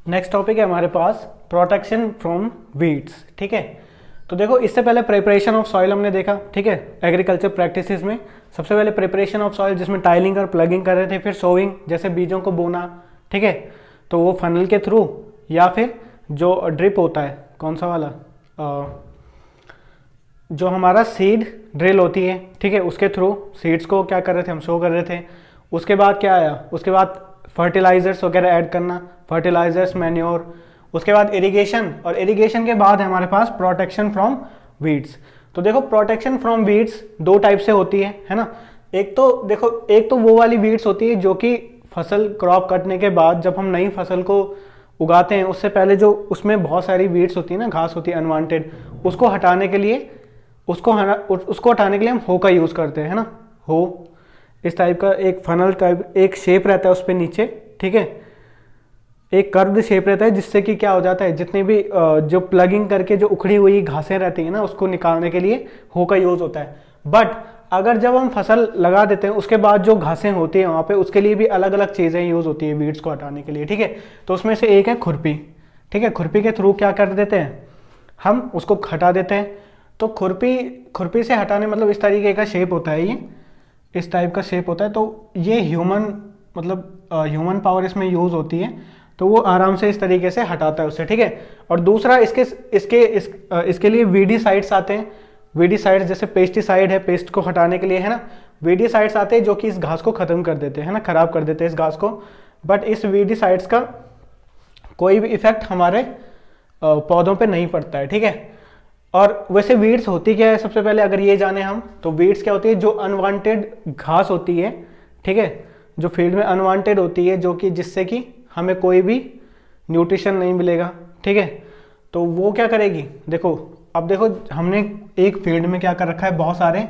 Next topic है हमारे पास protection from weeds. ठीक है, तो देखो इससे पहले प्रिपरेशन ऑफ सॉइल हमने देखा। ठीक है, एग्रीकल्चर प्रैक्टिसेस में सबसे पहले प्रिपरेशन ऑफ सॉइल जिसमें टाइलिंग और प्लगिंग कर रहे थे, फिर सोइंग जैसे बीजों को बोना। ठीक है, तो वो फनल के थ्रू या फिर जो ड्रिप होता है, कौन सा वाला, जो हमारा सीड ड्रिल होती है, ठीक है, उसके थ्रू सीड्स को क्या कर रहे थे हम, शो कर रहे थे। उसके बाद क्या आया, उसके बाद फर्टिलाइजर्स वगैरह ऐड करना, फर्टिलाइजर्स, मैन्योर। उसके बाद इरिगेशन, और इरिगेशन के बाद है हमारे पास प्रोटेक्शन फ्रॉम वीड्स। तो देखो प्रोटेक्शन फ्रॉम वीड्स दो टाइप से होती है ना। एक तो देखो, एक तो वो वाली वीड्स होती है जो कि फसल क्रॉप कटने के बाद जब हम नई फसल को उगाते हैं उससे पहले जो उसमें बहुत सारी वीड्स होती है ना, घास होती है अनवांटेड, उसको हटाने के लिए उसको हटाने के लिए हम हो का यूज़ करते हैं, है ना। हो इस टाइप का एक फनल टाइप एक शेप रहता है उस पर नीचे, ठीक है, एक कर्व्ड शेप रहता है, जिससे कि क्या हो जाता है, जितनी भी जो प्लगिंग करके जो उखड़ी हुई घासें रहती हैं ना, उसको निकालने के लिए हो का यूज़ होता है। बट अगर जब हम फसल लगा देते हैं उसके बाद जो घासें होती हैं वहाँ पे, उसके लिए भी अलग अलग चीज़ें यूज़ होती है वीड्स को हटाने के लिए। ठीक है, तो उसमें से एक है खुरपी। ठीक है, खुरपी के थ्रू क्या कर देते हैं, हम उसको हटा देते हैं। तो खुरपी से हटाने मतलब इस तरीके का शेप होता है, ये इस टाइप का शेप होता है। तो ये ह्यूमन पावर इसमें यूज़ होती है, तो वो आराम से इस तरीके से हटाता है उससे। ठीक है, और दूसरा इसके लिए वीडीसाइड्स आते हैं। वीडीसाइड्स जैसे पेस्टिसाइड है पेस्ट को हटाने के लिए, है ना। वीडीसाइड्स आते हैं जो कि इस घास को खत्म कर देते हैं ना, खराब कर देते हैं इस घास को। बट इस वीडीसाइड्स का कोई भी इफेक्ट हमारे पौधों पे नहीं पड़ता है। ठीक है, और वैसे वीड्स होती क्या है, सबसे पहले अगर ये जाने हम, तो वीड्स क्या होती है, जो अनवांटेड घास होती है, ठीक है, जो फील्ड में अनवांटेड होती है, जो कि जिससे कि हमें कोई भी न्यूट्रिशन नहीं मिलेगा। ठीक है, तो वो क्या करेगी, देखो अब देखो हमने एक फील्ड में क्या कर रखा है, बहुत सारे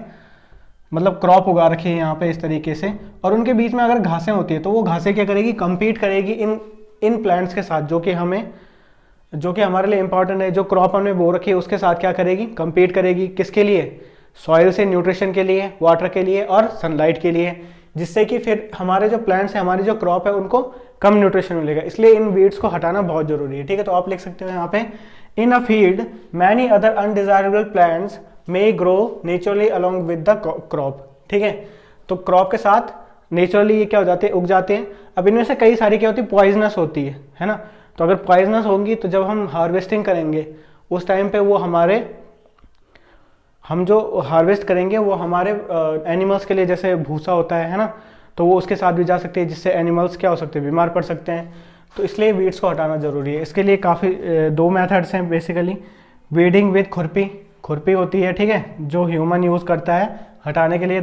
मतलब क्रॉप उगा रखे हैं यहाँ पे इस तरीके से, और उनके बीच में अगर घासें होती है तो वो घासें क्या करेगी, कम्पीट करेगी इन प्लांट्स के साथ, जो कि हमारे लिए इंपॉर्टेंट है। जो क्रॉप हमने बो रखी है उसके साथ क्या करेगी, कम्पीट करेगी। किसके लिए, सॉइल से न्यूट्रिशन के लिए, वाटर के लिए और सनलाइट के लिए, जिससे कि फिर हमारे जो प्लांट्स हैं, हमारी जो क्रॉप है, उनको कम न्यूट्रिशन मिलेगा। इसलिए इन वीड्स को हटाना बहुत जरूरी है। ठीक है, तो आप लिख सकते हो यहाँ पे, in a field many other undesirable plants may grow naturally along with the crop. ठीक है, तो क्रॉप के साथ नेचुरली ये क्या हो जाते हैं, उग जाते हैं। अब इनमें से कई सारी क्या होती है, पॉइजनस होती है ना। तो अगर पॉइजनस होंगी तो जब हम हार्वेस्टिंग करेंगे उस टाइम पे वो हम जो हार्वेस्ट करेंगे वो हमारे एनिमल्स के लिए, जैसे भूसा होता है ना, तो वो उसके साथ भी जा सकते हैं, जिससे एनिमल्स क्या हो सकते हैं, बीमार पड़ सकते हैं। तो इसलिए वीड्स को हटाना जरूरी है। इसके लिए काफ़ी दो मेथड्स हैं बेसिकली। वीडिंग विद खुरपी होती है, ठीक है, जो ह्यूमन यूज़ करता है हटाने के लिए।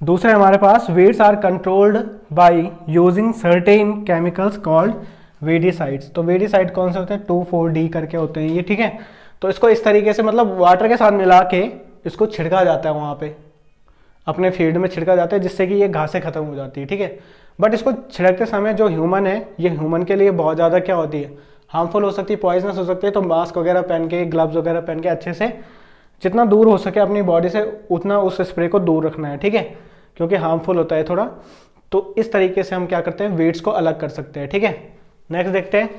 दूसरा हमारे पास weeds are controlled by using certain chemicals called weedicides. तो वीडीसाइड कौन से होते हैं, 2,4-D करके होते हैं ये। ठीक है, तो इसको इस तरीके से मतलब वाटर के साथ मिला के इसको छिड़का जाता है, वहाँ पे अपने फील्ड में छिड़का जाता है, जिससे कि ये घासें खत्म हो जाती है। ठीक है, बट इसको छिड़कते समय जो ह्यूमन है, ये ह्यूमन के लिए बहुत ज़्यादा क्या होती है, हार्मफुल हो सकती है, पॉइजनस हो सकती है। तो मास्क वगैरह पहन के, ग्लव्स वगैरह पहन के अच्छे से जितना दूर हो सके अपनी बॉडी से उतना उस स्प्रे को दूर रखना है। ठीक है, क्योंकि हार्मफुल होता है थोड़ा। तो इस तरीके से हम क्या करते हैं, वीड्स को अलग कर सकते हैं। ठीक है, नेक्स्ट देखते हैं।